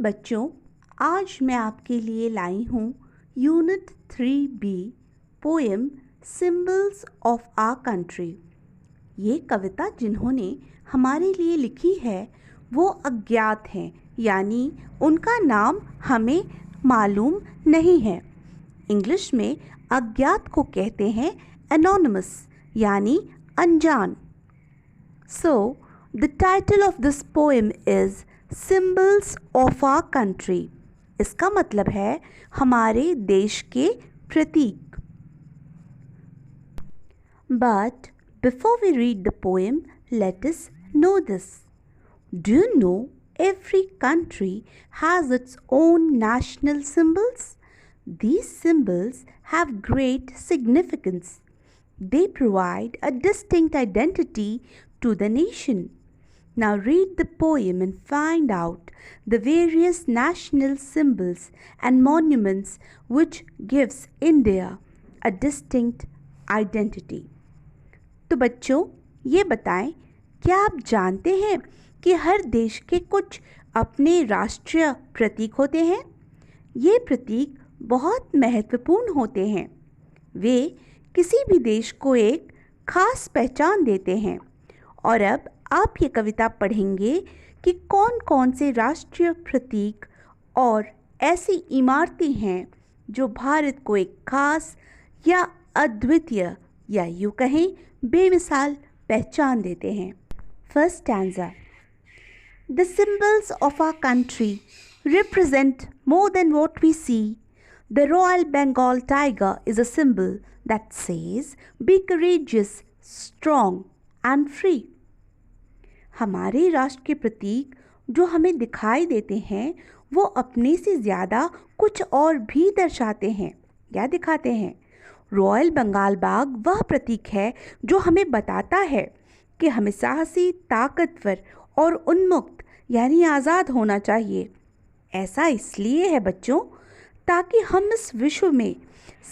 बच्चों, आज मैं आपके लिए लाई हूँ unit 3B poem symbols of our country. ये कविता जिन्होंने हमारे लिए लिखी है वो अज्ञात हैं, यानी उनका नाम हमें मालूम नहीं है। इंग्लिश में अज्ञात को कहते हैं एनोनिमस, यानी अनजान। So the title of this poem is symbols of our country. इसका मतलब है हमारे देश के प्रतीक। But before we read the poem, let us know this. Do you know every country has its own national symbols? These symbols have great significance. They provide a distinct identity to the nation. Now read the poem and find out the various national symbols and monuments which gives India a distinct identity. तो बच्चों, ये बताएं, क्या आप जानते हैं कि हर देश के कुछ अपने राष्ट्रीय प्रतीक होते हैं? ये प्रतीक बहुत महत्वपूर्ण होते हैं। वे किसी भी देश को एक खास पहचान देते हैं। और अब आप ये कविता पढ़ेंगे कि कौन कौन से राष्ट्रीय प्रतीक और ऐसी इमारतें हैं जो भारत को एक खास या अद्वितीय या यूँ कहें बेमिसाल पहचान देते हैं। First stanza. The symbols of our country represent more than what we see. The Royal Bengal tiger is a symbol that says, "Be courageous, strong and free." हमारे राष्ट्र के प्रतीक जो हमें दिखाई देते हैं वो अपने से ज़्यादा कुछ और भी दर्शाते हैं या दिखाते हैं। रॉयल बंगाल बाघ वह प्रतीक है जो हमें बताता है कि हमें साहसी, ताकतवर और उन्मुक्त यानी आज़ाद होना चाहिए। ऐसा इसलिए है बच्चों, ताकि हम इस विश्व में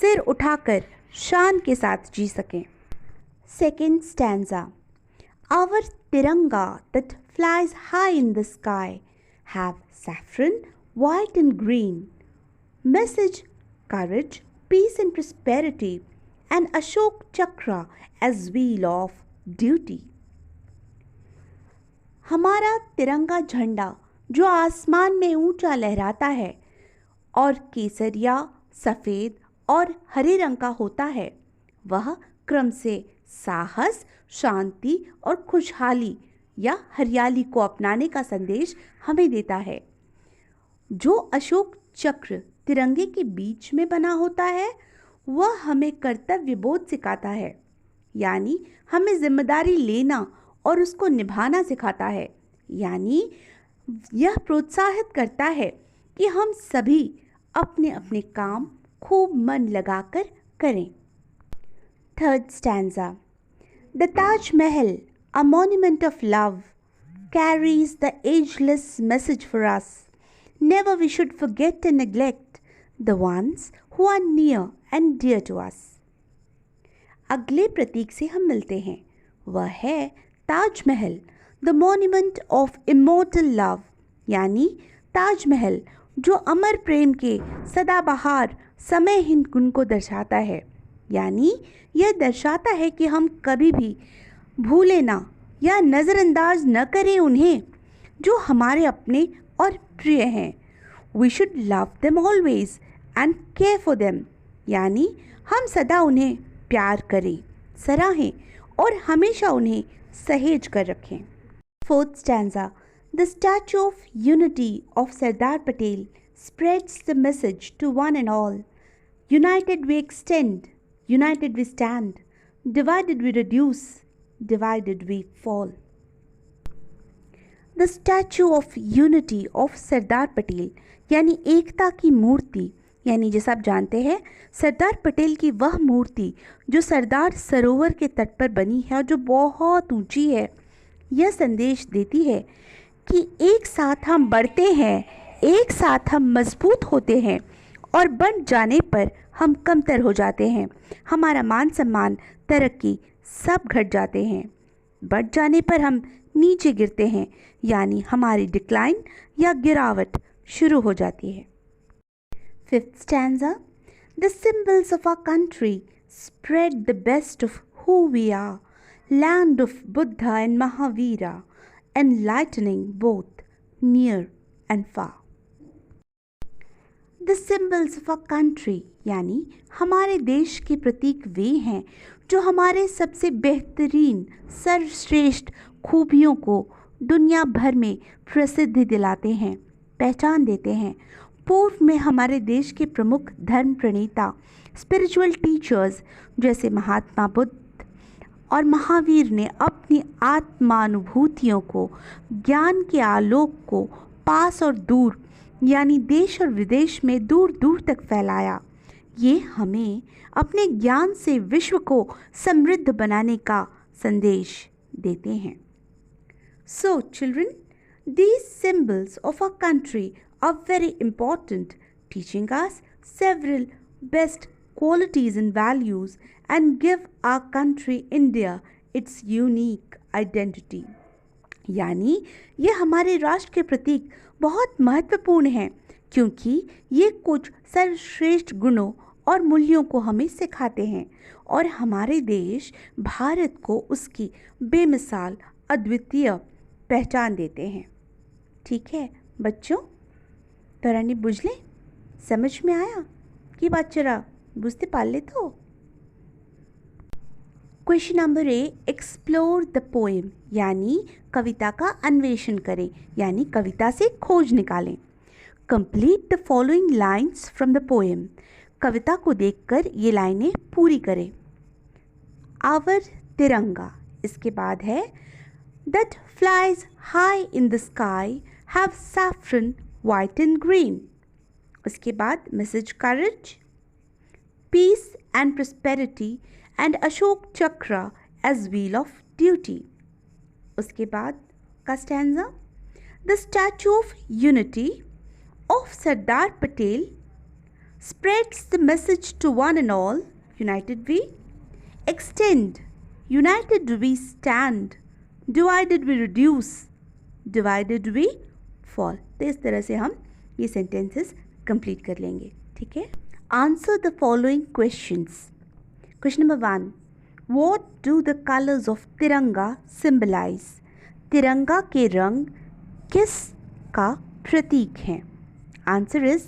सिर उठाकर शान के साथ जी सकें। Second stanza. Our tiranga that flies high in the sky have saffron, white and green. Message, courage, peace and prosperity, and Ashok Chakra as wheel of duty. हमारा तिरंगा झंडा जो आसमान में ऊंचा लहराता है और केसरिया, सफ़ेद और हरे रंग का होता है, वह क्रम से साहस, शांति और खुशहाली या हरियाली को अपनाने का संदेश हमें देता है। जो अशोक चक्र तिरंगे के बीच में बना होता है वह हमें कर्तव्य बोध सिखाता है, यानी हमें जिम्मेदारी लेना और उसको निभाना सिखाता है। यानी यह प्रोत्साहित करता है कि हम सभी अपने अपने काम खूब मन लगाकर करें। Third stanza. The Taj Mahal, a monument of love, carries the ageless message for us. Never we should forget and neglect the ones who are near and dear to us. अगले प्रतीक से हम मिलते हैं, वह है Taj Mahal, the monument of immortal love, यानी ताजमहल जो अमर प्रेम के सदाबहार समयहीन गुण को दर्शाता है। यानी यह दर्शाता है कि हम कभी भी भूलें ना या नज़रअंदाज न करें उन्हें जो हमारे अपने और प्रिय हैं। We should love them always and care for them, यानी हम सदा उन्हें प्यार करें, सराहें और हमेशा उन्हें सहेज कर रखें। Fourth stanza. The statue of unity of Sardar Patel spreads the message to one and all. United we extend, united we stand, divided we reduce, divided we fall. The statue of unity of Sardar Patel यानी एकता की मूर्ति, यानी जैसा आप जानते हैं सरदार पटेल की वह मूर्ति जो सरदार सरोवर के तट पर बनी है और जो बहुत ऊंची है, यह संदेश देती है कि एक साथ हम बढ़ते हैं, एक साथ हम मजबूत होते हैं और बंट जाने पर हम कमतर हो जाते हैं। हमारा मान सम्मान, तरक्की सब घट जाते हैं। बढ़ जाने पर हम नीचे गिरते हैं, यानी हमारी डिक्लाइन या गिरावट शुरू हो जाती है। Fifth stanza, the symbols of our country spread the best of who we are, land of Buddha and Mahavira, enlightening both near and far. The symbols of our country यानी हमारे देश के प्रतीक वे हैं जो हमारे सबसे बेहतरीन सर्वश्रेष्ठ खूबियों को दुनिया भर में प्रसिद्धि दिलाते हैं, पहचान देते हैं। पूर्व में हमारे देश के प्रमुख धर्म प्रणेता, स्पिरिचुअल टीचर्स जैसे महात्मा बुद्ध और महावीर ने अपनी आत्मानुभूतियों को, ज्ञान के आलोक को पास और दूर यानी देश और विदेश में दूर दूर तक फैलाया। ये हमें अपने ज्ञान से विश्व को समृद्ध बनाने का संदेश देते हैं। So children, these symbols of our country are very important, teaching us several best qualities and values and give our country India its unique identity. यानी ये हमारे राष्ट्र के प्रतीक बहुत महत्वपूर्ण हैं क्योंकि ये कुछ सर्वश्रेष्ठ गुणों और मूल्यों को हमें सिखाते हैं और हमारे देश भारत को उसकी बेमिसाल अद्वितीय पहचान देते हैं। ठीक है बच्चों, तरानी बुझले, समझ में आया कि बाचरा बुझते पाले तो। Question number A, explore the poem यानी कविता का अन्वेषण करें यानी कविता से खोज निकालें। Complete the following lines from the poem, कविता को देखकर ये लाइनें पूरी करें। आवर तिरंगा, इसके बाद है that flies high in the sky have saffron, white and green. उसके बाद message courage, peace and prosperity and Ashok Chakra as wheel of duty. उसके बाद का stanza, the statue of unity of Sardar Patel spreads the message to one and all, united we extend, united we stand, divided we reduce, divided we fall। तो इस तरह से हम ये sentences complete कर लेंगे। ठीक है, answer the following questions. Question number 1, what do the colours of तिरंगा सिंबलाइज, तिरंगा के रंग किस का प्रतीक हैं? आंसर इज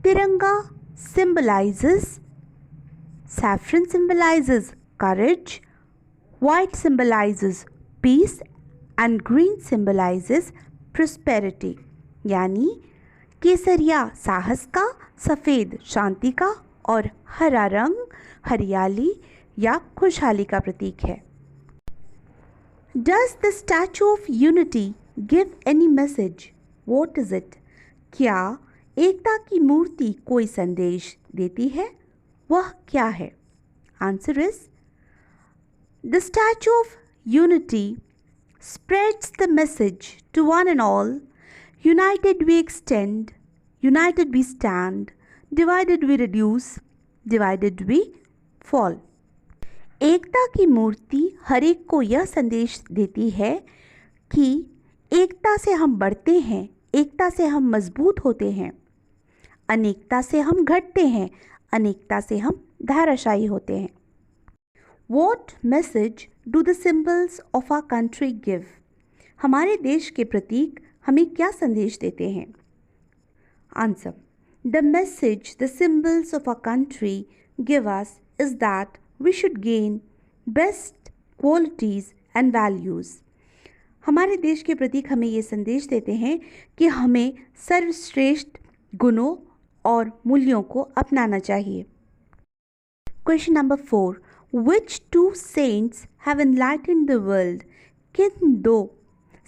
तिरंगा symbolizes, saffron symbolizes courage, white symbolizes peace and green symbolizes prosperity। यानी केसरिया साहस का, सफ़ेद शांति का और हरा रंग हरियाली या खुशहाली का प्रतीक है। Does the statue of unity give any message? What is it? क्या एकता की मूर्ति कोई संदेश देती है? वह क्या है? Answer is the statue of unity spreads the message to one and all, united we extend, united we stand, divided we reduce, divided we fall। एकता की मूर्ति हर एक को यह संदेश देती है कि एकता से हम बढ़ते हैं, एकता से हम मजबूत होते हैं, अनेकता से हम घटते हैं, अनेकता से हम धाराशायी होते हैं। What message do the symbols of our country give? हमारे देश के प्रतीक हमें क्या संदेश देते हैं? Answer: The message the symbols of our country give us is that we should gain best qualities and values. हमारे देश के प्रतीक हमें ये संदेश देते हैं कि हमें सर्वश्रेष्ठ गुणों और मूल्यों को अपनाना चाहिए। Question number 4, Which two saints have enlightened the world? किन दो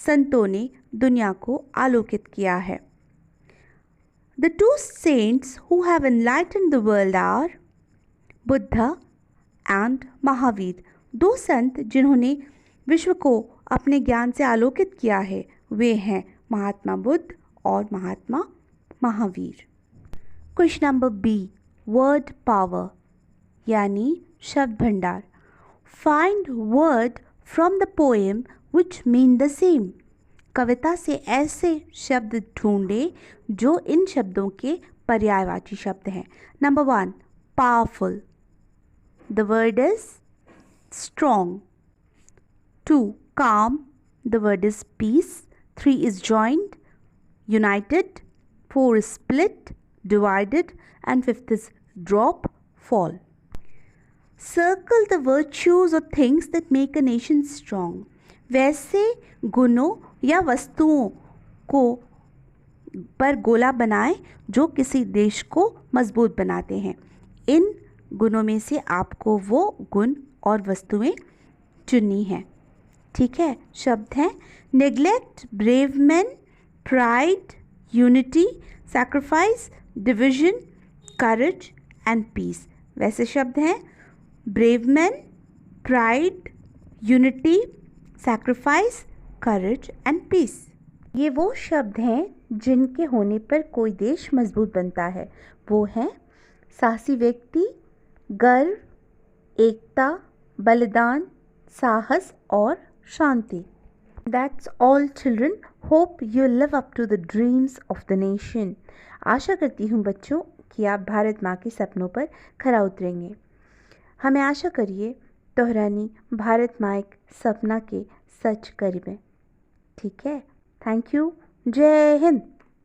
संतों ने दुनिया को आलोकित किया है? The two saints who have enlightened the world are Buddha and Mahavir. दो संत जिन्होंने विश्व को अपने ज्ञान से आलोकित किया है वे हैं महात्मा बुद्ध और Mahatma Mahavir. Question number B, word power यानी शब्द भंडार। Find word from the poem which mean the same. कविता से ऐसे शब्द ढूंढे जो इन शब्दों के पर्यायवाची शब्द हैं। Number 1, powerful, the word is strong. 2, calm, the word is peace. 3 is joined, united. 4 is split, divided. And 5th is drop, fall. Circle the virtues or things that make a nation strong. वैसे गुणों या वस्तुओं को पर गोला बनाएं जो किसी देश को मजबूत बनाते हैं। इन गुणों में से आपको वो गुण और वस्तुएं चुननी हैं। ठीक है, शब्द हैं neglect, brave man, pride, unity, sacrifice, division, courage and peace. वैसे शब्द हैं brave man, pride, unity, sacrifice, courage and peace. ये वो शब्द हैं जिनके होने पर कोई देश मजबूत बनता है। वो हैं साहसी व्यक्ति, गर्व, एकता, बलिदान, साहस और शांति। That's all children. Hope you live up to the dreams of the nation. आशा करती हूँ बच्चों कि आप भारत माँ के सपनों पर खरा उतरेंगे। हमें आशा करिए दोहरानी भारत माँ एक सपना के सच करीब है। ठीक है, थैंक यू, जय हिंद।